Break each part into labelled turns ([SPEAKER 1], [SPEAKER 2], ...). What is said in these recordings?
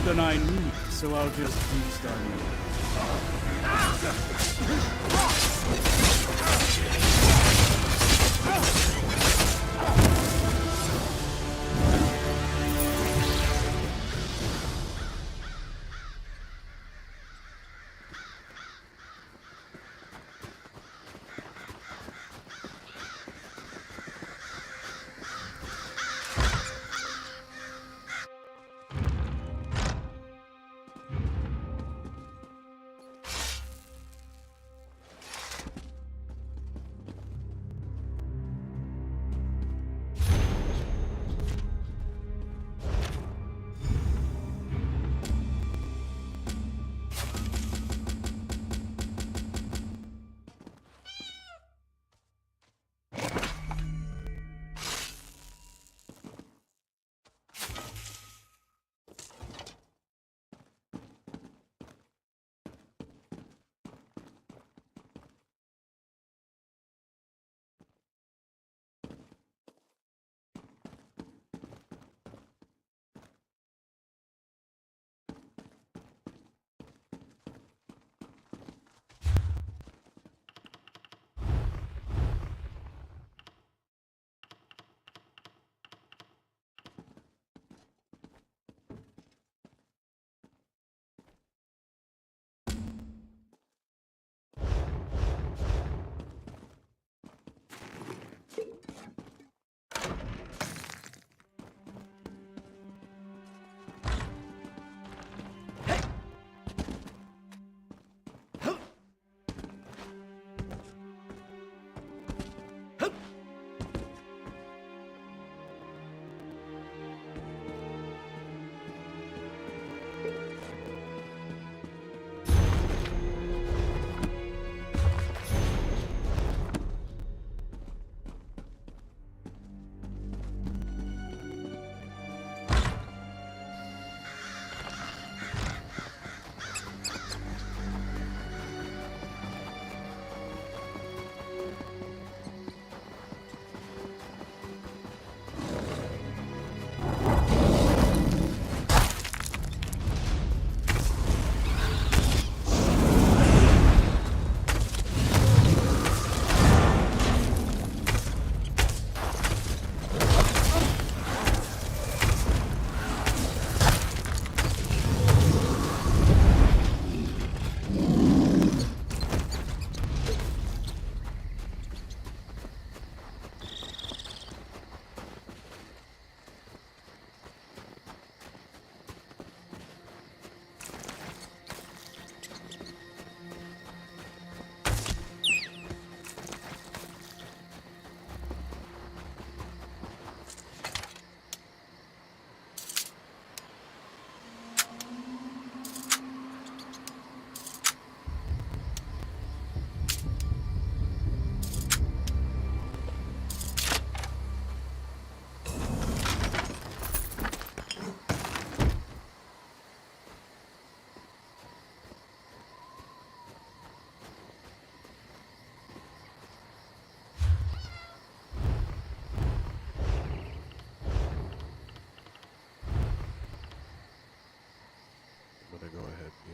[SPEAKER 1] more than I need, so I'll just feast on you.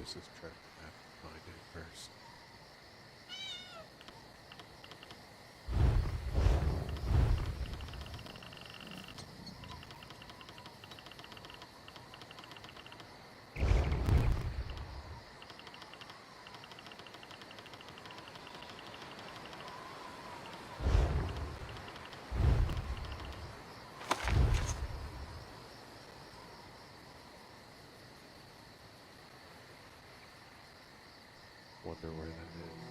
[SPEAKER 2] use this track map to find it first. Wonder where that is.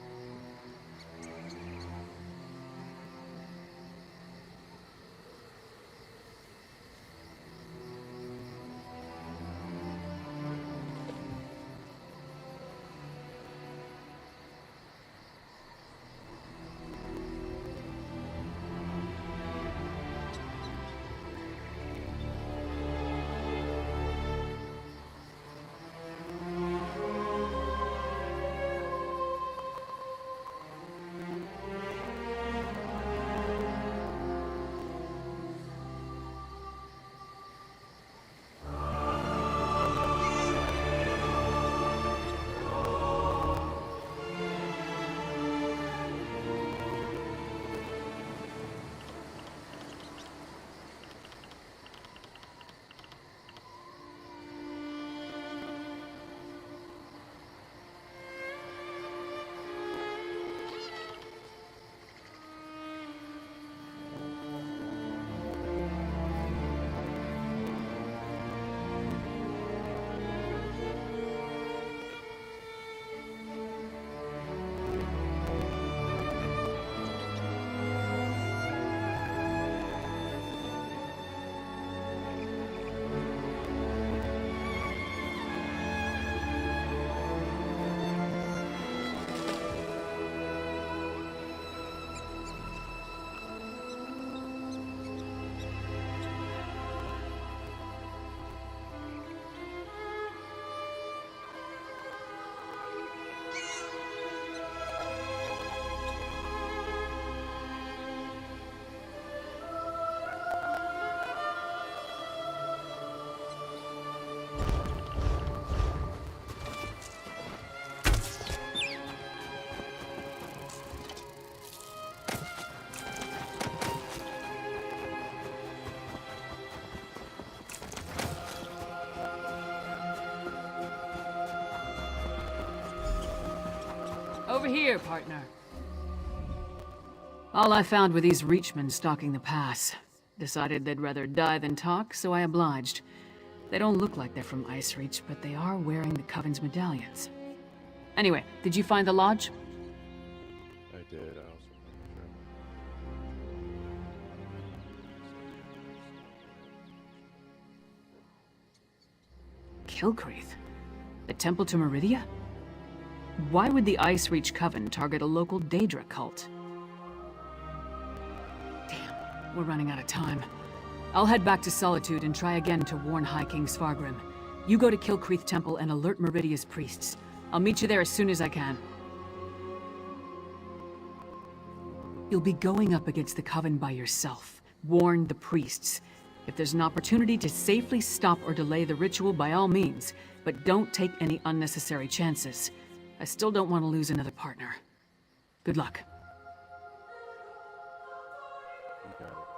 [SPEAKER 3] over here, partner. All I found were these Reachmen stalking the pass. Decided they'd rather die than talk, so I obliged. They don't look like they're from Ice Reach, but they are wearing the Coven's medallions. Anyway, did you find the lodge?
[SPEAKER 2] I did. I also
[SPEAKER 3] Kilcreath? The temple to Meridia? Why would the Ice Reach Coven target a local Daedra cult? Damn, we're running out of time. I'll head back to Solitude and try again to warn High King Svargrim. You go to Kilcreath Temple and alert Meridia's priests. I'll meet you there as soon as I can. You'll be going up against the Coven by yourself. Warn the priests. If there's an opportunity to safely stop or delay the ritual, by all means, but don't take any unnecessary chances. I still don't want to lose another partner. Good luck.
[SPEAKER 2] you got it.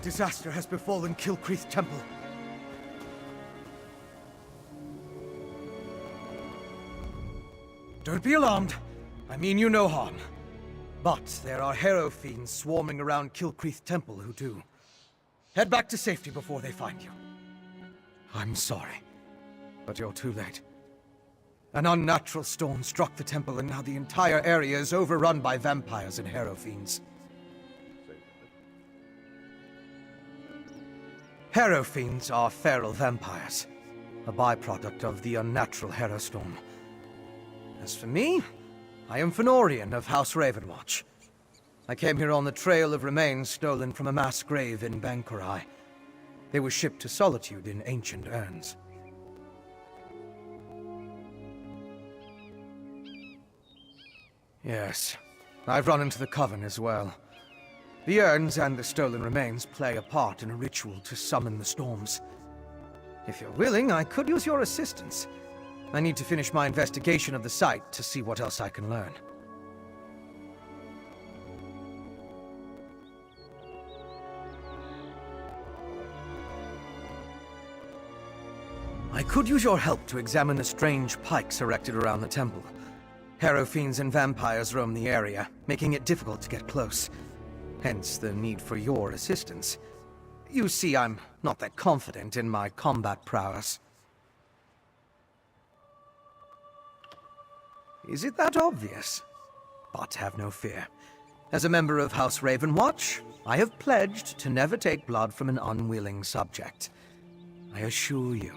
[SPEAKER 1] disaster has befallen Kilcreath Temple. Don't be alarmed. I mean you no harm. But there are Harrow fiends swarming around Kilcreath Temple who do. Head back to safety before they find you. I'm sorry, but you're too late. An unnatural storm struck the temple, and now the entire area is overrun by vampires and Harrow fiends. Harrow fiends are feral vampires, a byproduct of the unnatural Harrow storm. As for me, I am Fenorian of House Ravenwatch. I came here on the trail of remains stolen from a mass grave in Bankurai. They were shipped to Solitude in ancient urns. Yes, I've run into the Coven as well. The urns and the stolen remains play a part in a ritual to summon the storms. If you're willing, I could use your assistance. I need to finish my investigation of the site to see what else I can learn. I could use your help to examine the strange pikes erected around the temple. Harrow fiends and vampires roam the area, making it difficult to get close. Hence the need for your assistance. You see, I'm not that confident in my combat prowess. Is it that obvious? But have no fear. As a member of House Ravenwatch, I have pledged to never take blood from an unwilling subject. I assure you,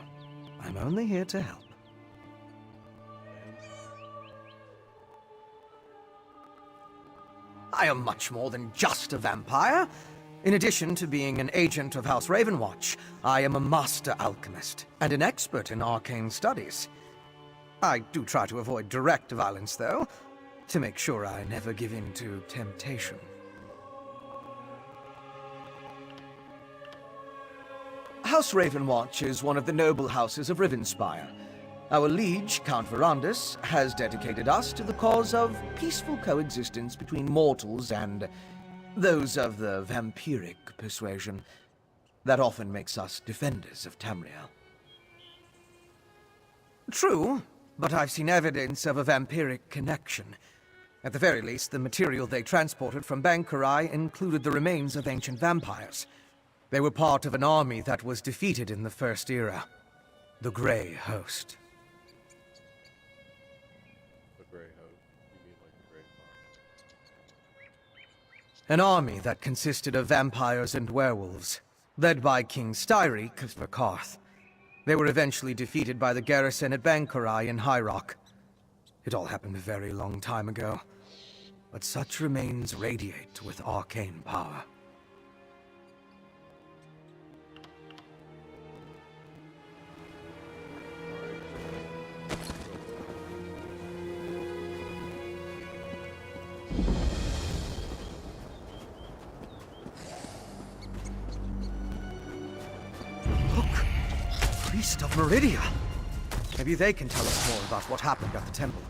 [SPEAKER 1] I'm only here to help. I am much more than just a vampire. In addition to being an agent of House Ravenwatch, I am a master alchemist and an expert in arcane studies. I do try to avoid direct violence, though, to make sure I never give in to temptation. House Ravenwatch is one of the noble houses of Rivenspire. Our liege, Count Verandus, has dedicated us to the cause of peaceful coexistence between mortals and those of the vampiric persuasion. That often makes us defenders of Tamriel. True, but I've seen evidence of a vampiric connection. At the very least, the material they transported from Bankurai included the remains of ancient vampires. They were part of an army that was defeated in the First Era, the Grey Host.
[SPEAKER 2] The Grey Host? You mean like the Grey Fox?
[SPEAKER 1] An army that consisted of vampires and werewolves, led by King Styriek of Verkarth. They were eventually defeated by the garrison at Bankurai in High Rock. It all happened a very long time ago, but such remains radiate with arcane power. Priest of Meridia. Maybe they can tell us more about what happened at the temple.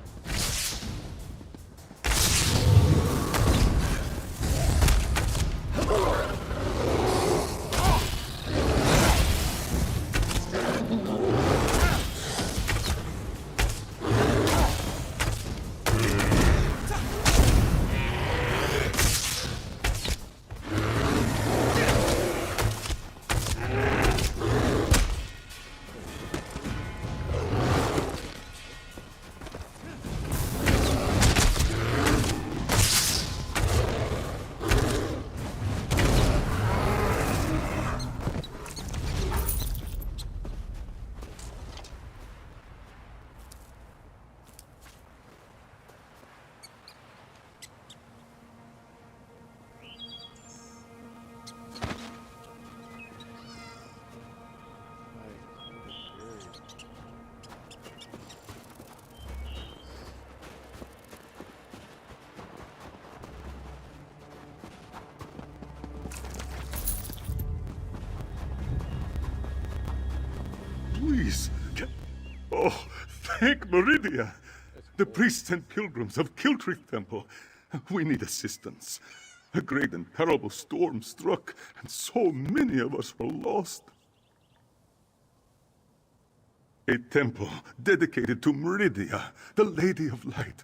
[SPEAKER 4] Please. Oh, thank Meridia. The priests and pilgrims of Kiltrith Temple. We need assistance. A great and terrible storm struck, and so many of us were lost. A temple dedicated to Meridia, the Lady of Light.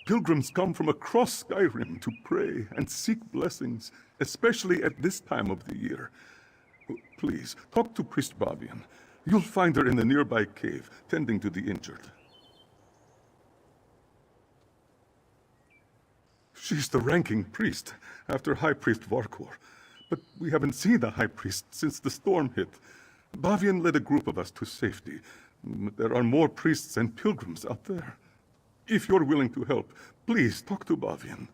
[SPEAKER 4] Pilgrims come from across Skyrim to pray and seek blessings, especially at this time of the year. Please, talk to Priest Bavian. You'll find her in the nearby cave, tending to the injured. She's the ranking priest, after High Priest Varkor. But we haven't seen the High Priest since the storm hit. Bavian led a group of us to safety. There are more priests and pilgrims out there. If you're willing to help, please talk to Bavian.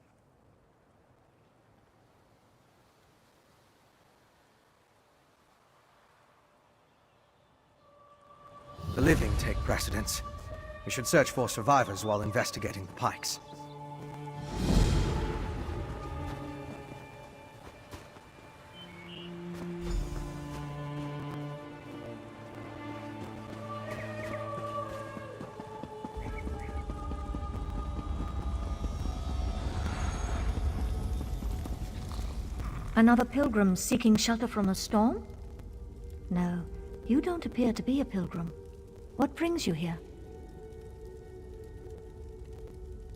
[SPEAKER 1] The living take precedence. We should search for survivors while investigating the pikes.
[SPEAKER 5] Another pilgrim seeking shelter from a storm? No, you don't appear to be a pilgrim. What brings you here?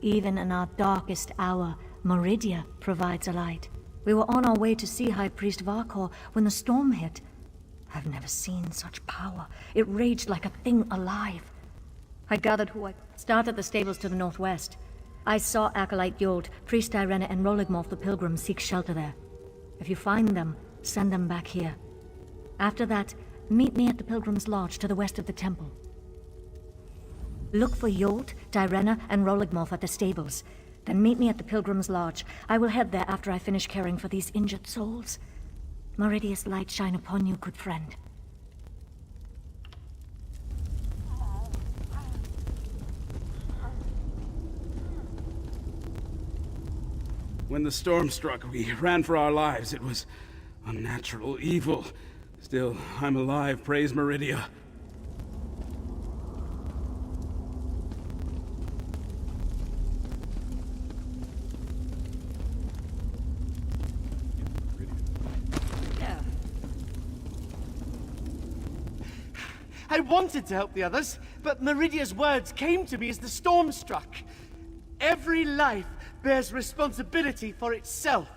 [SPEAKER 5] Even in our darkest hour, Meridia provides a light. We were on our way to see High Priest Varkor when the storm hit. I've never seen such power. It raged like a thing alive. I gathered who I started at the stables to the northwest. I saw Acolyte Yold, Priest Irena, and Roligmorph the Pilgrim seek shelter there. If you find them, send them back here. After that, meet me at the Pilgrim's Lodge to the west of the temple. Look for Yold, Irena, and Roligmorph at the stables. Then meet me at the Pilgrim's Lodge. I will head there after I finish caring for these injured souls. Meridia's light shine upon you, good friend.
[SPEAKER 6] When the storm struck, we ran for our lives. It was unnatural, evil. Still, I'm alive, praise Meridia.
[SPEAKER 7] I wanted to help the others, but Meridia's words came to me as the storm struck. Every life bears responsibility for itself.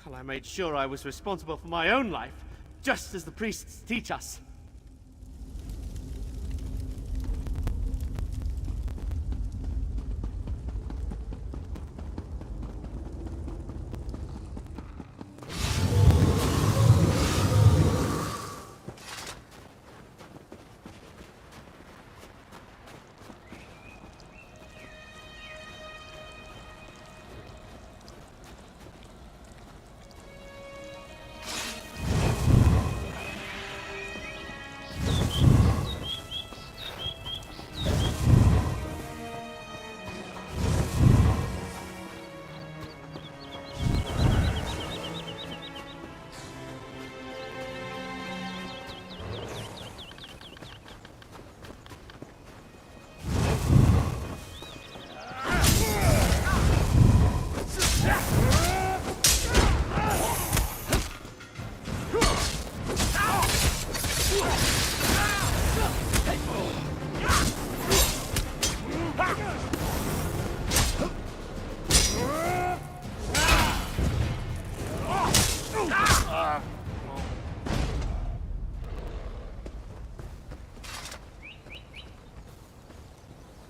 [SPEAKER 7] Well, I made sure I was responsible for my own life, just as the priests teach us.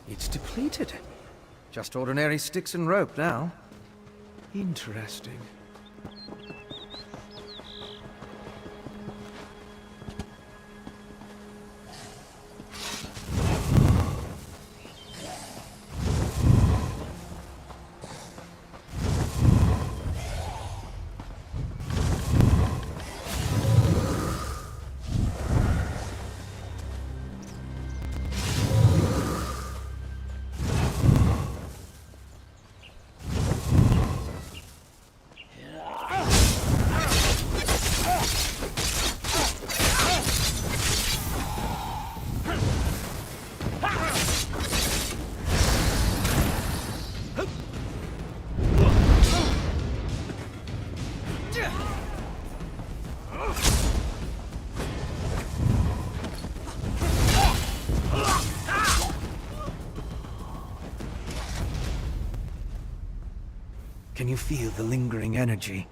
[SPEAKER 1] It's depleted. Just ordinary sticks and rope now. Interesting. Can you feel the lingering energy?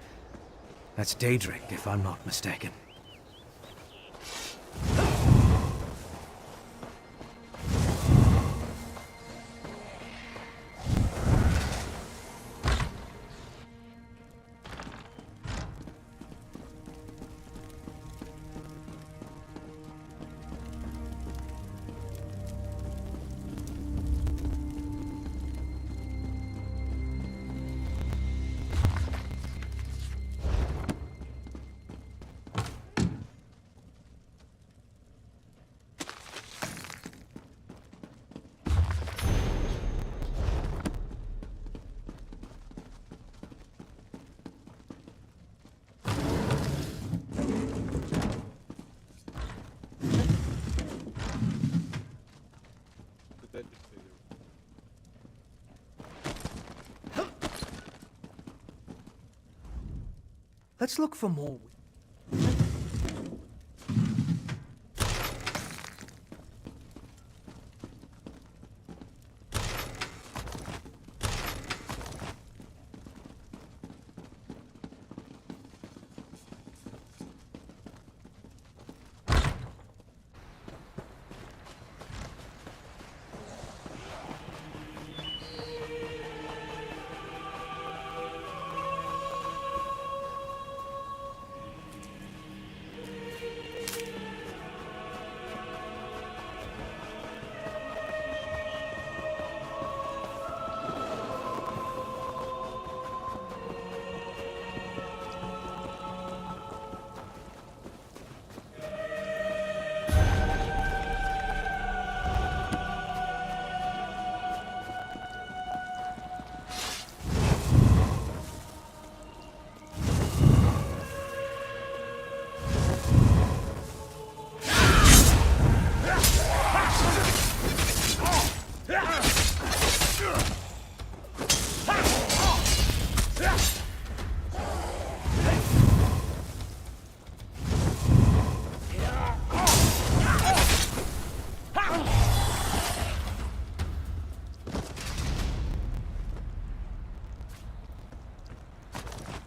[SPEAKER 1] That's Daedric, if I'm not mistaken.
[SPEAKER 2] Did that just say
[SPEAKER 1] Let's look for more.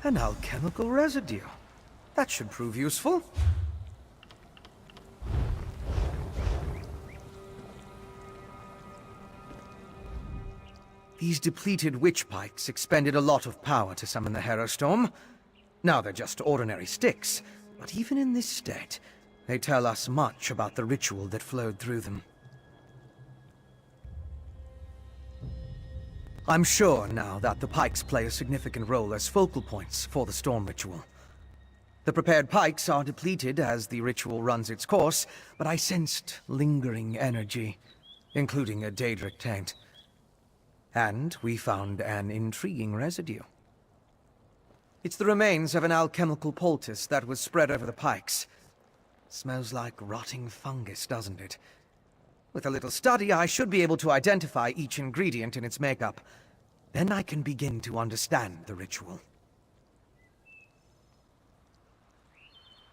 [SPEAKER 1] An alchemical residue. That should prove useful. These depleted witch pikes expended a lot of power to summon the Harrow Storm. Now they're just ordinary sticks, but even in this state, they tell us much about the ritual that flowed through them. I'm sure now that the pikes play a significant role as focal points for the storm ritual. The prepared pikes are depleted as the ritual runs its course, but I sensed lingering energy, including a Daedric taint. And we found an intriguing residue. It's the remains of an alchemical poultice that was spread over the pikes. Smells like rotting fungus, doesn't it? With a little study, I should be able to identify each ingredient in its makeup. Then I can begin to understand the ritual.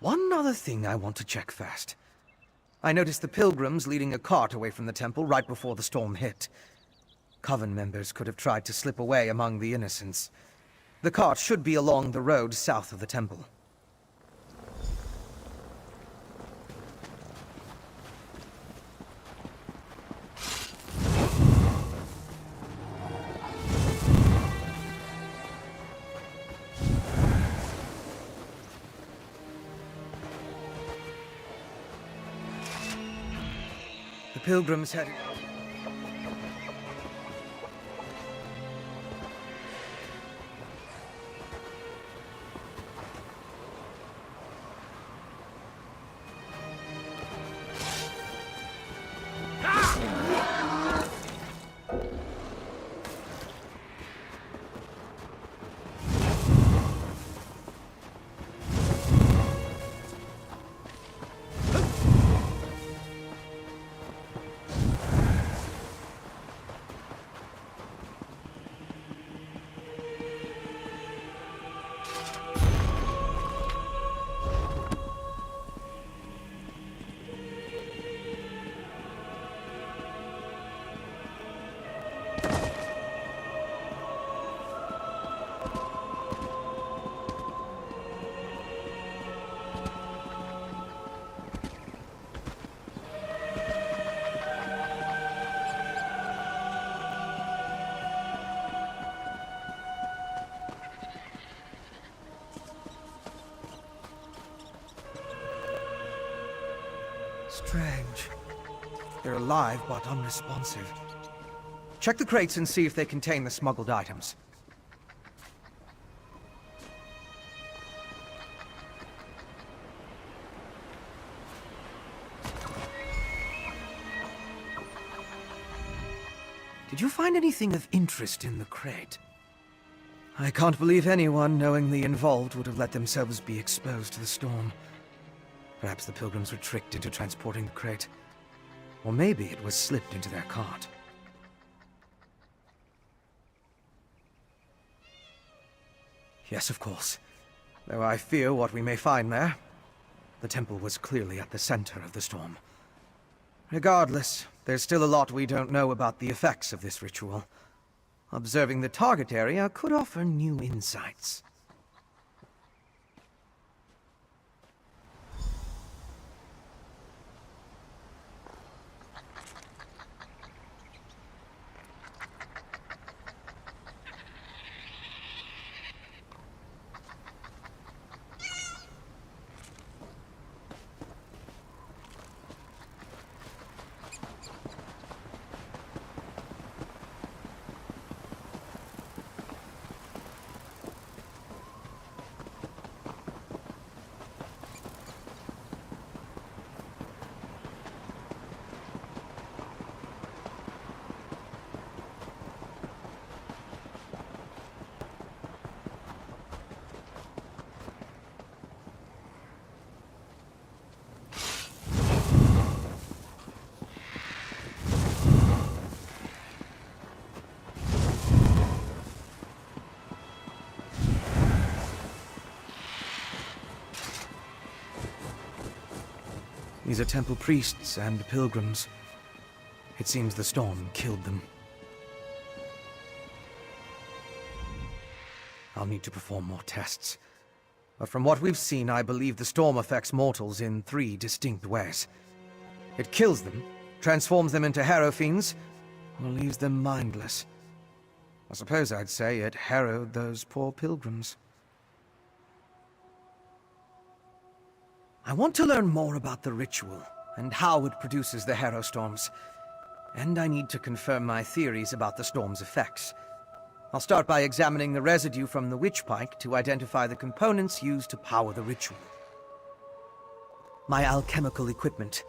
[SPEAKER 1] One other thing I want to check first. I noticed the pilgrims leading a cart away from the temple right before the storm hit. Coven members could have tried to slip away among the innocents. The cart should be along the road south of the temple. The pilgrims had... Strange. They're alive, but unresponsive. Check the crates and see if they contain the smuggled items. Did you find anything of interest in the crate? I can't believe anyone knowingly involved would have let themselves be exposed to the storm. Perhaps the pilgrims were tricked into transporting the crate. Or maybe it was slipped into their cart. Yes, of course. Though I fear what we may find there. The temple was clearly at the center of the storm. Regardless, there's still a lot we don't know about the effects of this ritual. Observing the target area could offer new insights. These are temple priests and pilgrims. It seems the storm killed them. I'll need to perform more tests. But from what we've seen, I believe the storm affects mortals in 3 distinct ways. It kills them, transforms them into harrow fiends, or leaves them mindless. I suppose I'd say it harrowed those poor pilgrims. I want to learn more about the ritual, and how it produces the harrow storms. And I need to confirm my theories about the storm's effects. I'll start by examining the residue from the witch pike to identify the components used to power the ritual. My alchemical equipment.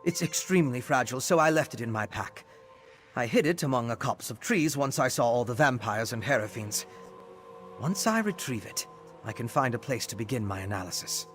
[SPEAKER 1] It's extremely fragile, so I left it in my pack. I hid it among a copse of trees once I saw all the vampires and harrow fiends. Once I retrieve it, I can find a place to begin my analysis.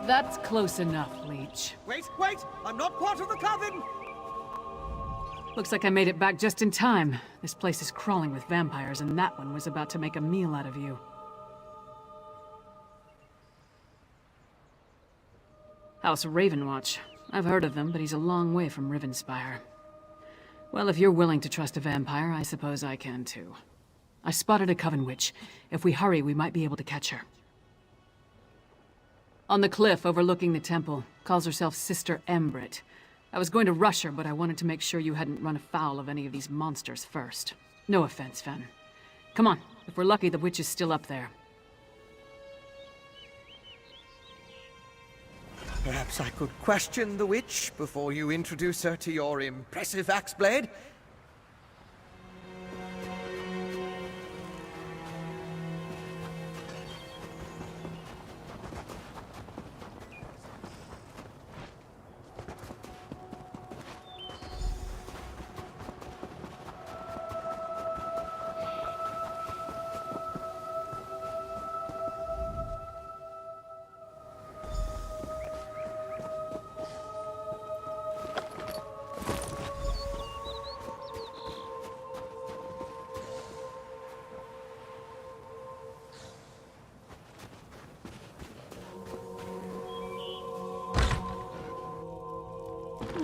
[SPEAKER 3] That's close enough, Leech.
[SPEAKER 1] Wait, wait! I'm not part of the coven!
[SPEAKER 3] Looks like I made it back just in time. This place is crawling with vampires, and that one was about to make a meal out of you. House Ravenwatch. I've heard of them, but he's a long way from Rivenspire. Well, if you're willing to trust a vampire, I suppose I can too. I spotted a coven witch. If we hurry, we might be able to catch her. On the cliff overlooking the temple. Calls herself Sister Embrit. I was going to rush her, but I wanted to make sure you hadn't run afoul of any of these monsters first. No offense, Fen. Come on. If we're lucky, the witch is still up there.
[SPEAKER 1] Perhaps I could question the witch before you introduce her to your impressive axe blade?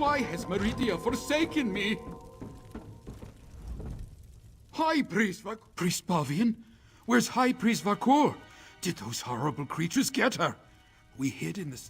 [SPEAKER 8] Why has Meridia forsaken me? High Priest Priest Bavian? Where's High Priest Vakor? Did those horrible creatures get her? We hid in the...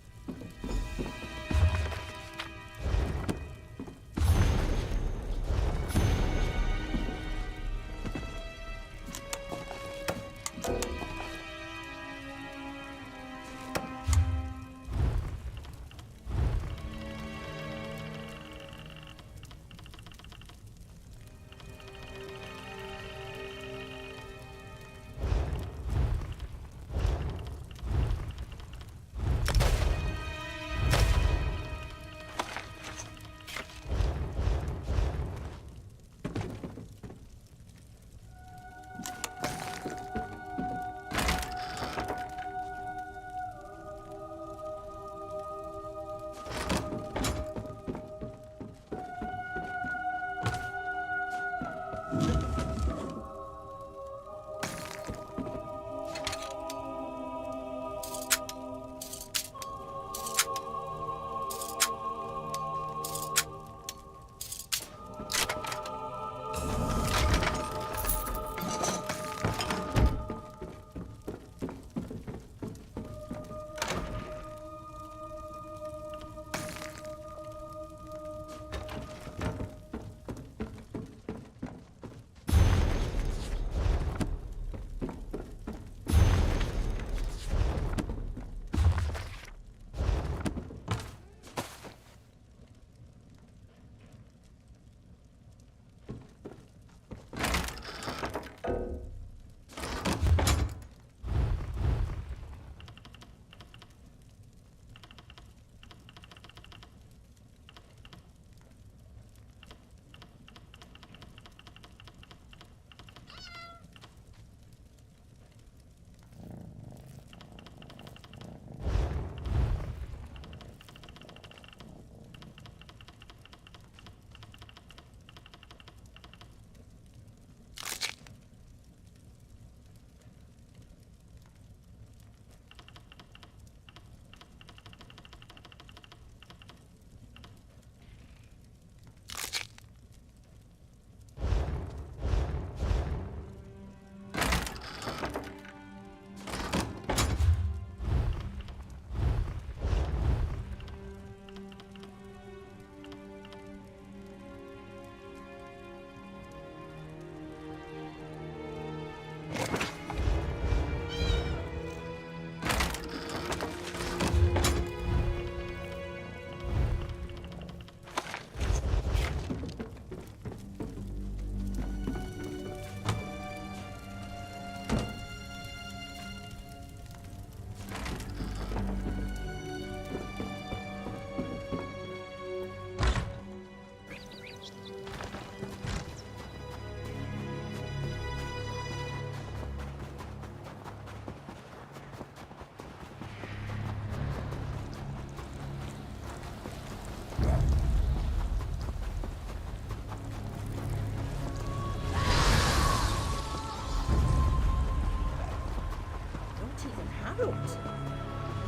[SPEAKER 9] throat.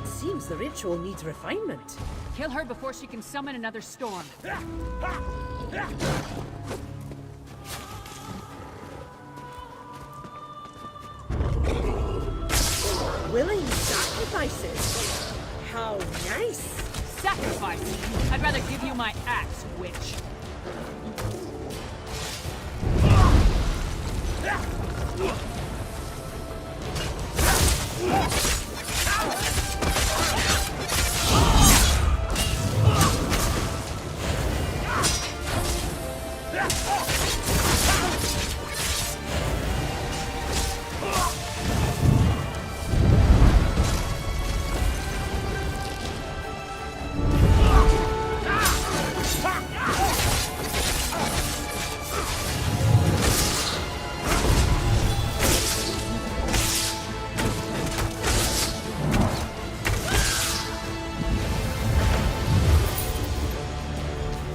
[SPEAKER 9] Seems the ritual needs refinement.
[SPEAKER 3] Kill her before she can summon another storm.
[SPEAKER 9] Willing sacrifices. How nice.
[SPEAKER 3] Sacrifice? I'd rather give you my axe, witch.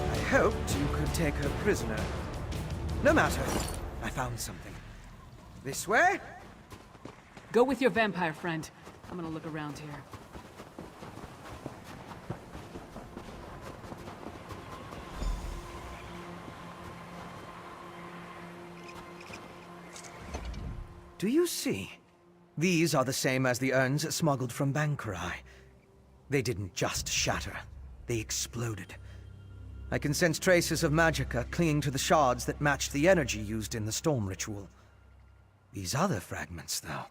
[SPEAKER 1] I hoped you could take her prisoner. No matter. I found something. This way?
[SPEAKER 3] Go with your vampire friend. I'm gonna look around here.
[SPEAKER 1] Do you see? These are the same as the urns smuggled from Bankarai. They didn't just shatter. They exploded. I can sense traces of magicka clinging to the shards that matched the energy used in the storm ritual. These other fragments, though.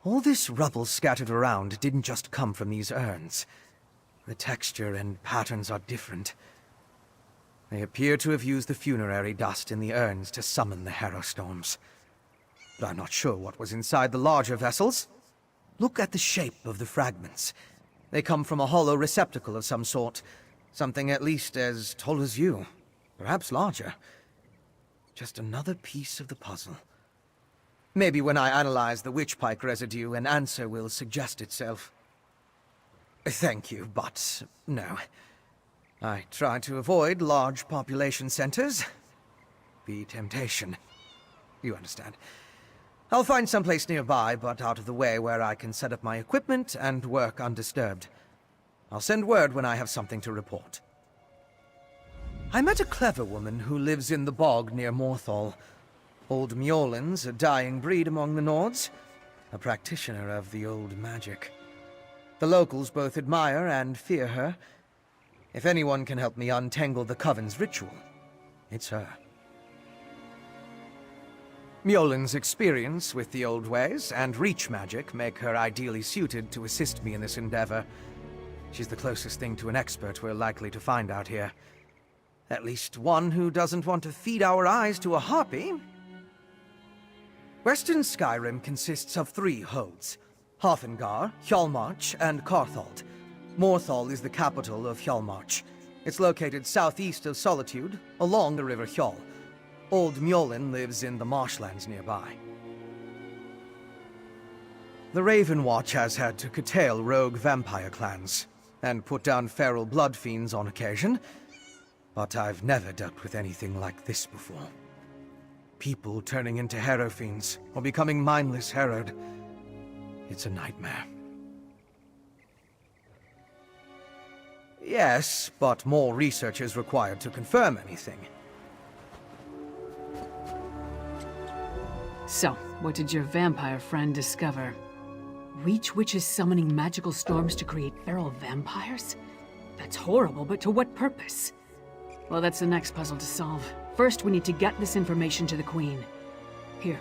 [SPEAKER 1] All this rubble scattered around didn't just come from these urns. The texture and patterns are different. They appear to have used the funerary dust in the urns to summon the Harrow Storms. But I'm not sure what was inside the larger vessels. Look at the shape of the fragments. They come from a hollow receptacle of some sort. Something at least as tall as you. Perhaps larger. Just another piece of the puzzle. Maybe when I analyze the witchpike residue, an answer will suggest itself. Thank you, but no. I try to avoid large population centers. The temptation. You understand. I'll find someplace nearby, but out of the way where I can set up my equipment and work undisturbed. I'll send word when I have something to report. I met a clever woman who lives in the bog near Morthal. Old Mjolin's a dying breed among the Nords, a practitioner of the old magic. The locals both admire and fear her. If anyone can help me untangle the Coven's ritual, it's her. Mjolin's experience with the old ways and reach magic make her ideally suited to assist me in this endeavor. She's the closest thing to an expert we're likely to find out here. At least one who doesn't want to feed our eyes to a harpy. Western Skyrim consists of 3 holds: Hafengar, Hjalmarch, and Carthald. Morthal is the capital of Hjalmarch. It's located southeast of Solitude, along the River Hjal. Old Mjolin lives in the marshlands nearby. The Raven Watch has had to curtail rogue vampire clans, and put down feral blood fiends on occasion, but I've never dealt with anything like this before. People turning into Harrow fiends, or becoming mindless harrowed. It's a nightmare. Yes, but more research is required to confirm anything.
[SPEAKER 3] So, what did your vampire friend discover? Reach witches summoning magical storms to create feral vampires? That's horrible, but to what purpose? Well, that's the next puzzle to solve. First, we need to get this information to the Queen. Here.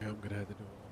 [SPEAKER 2] Yeah, I'm gonna have to do it.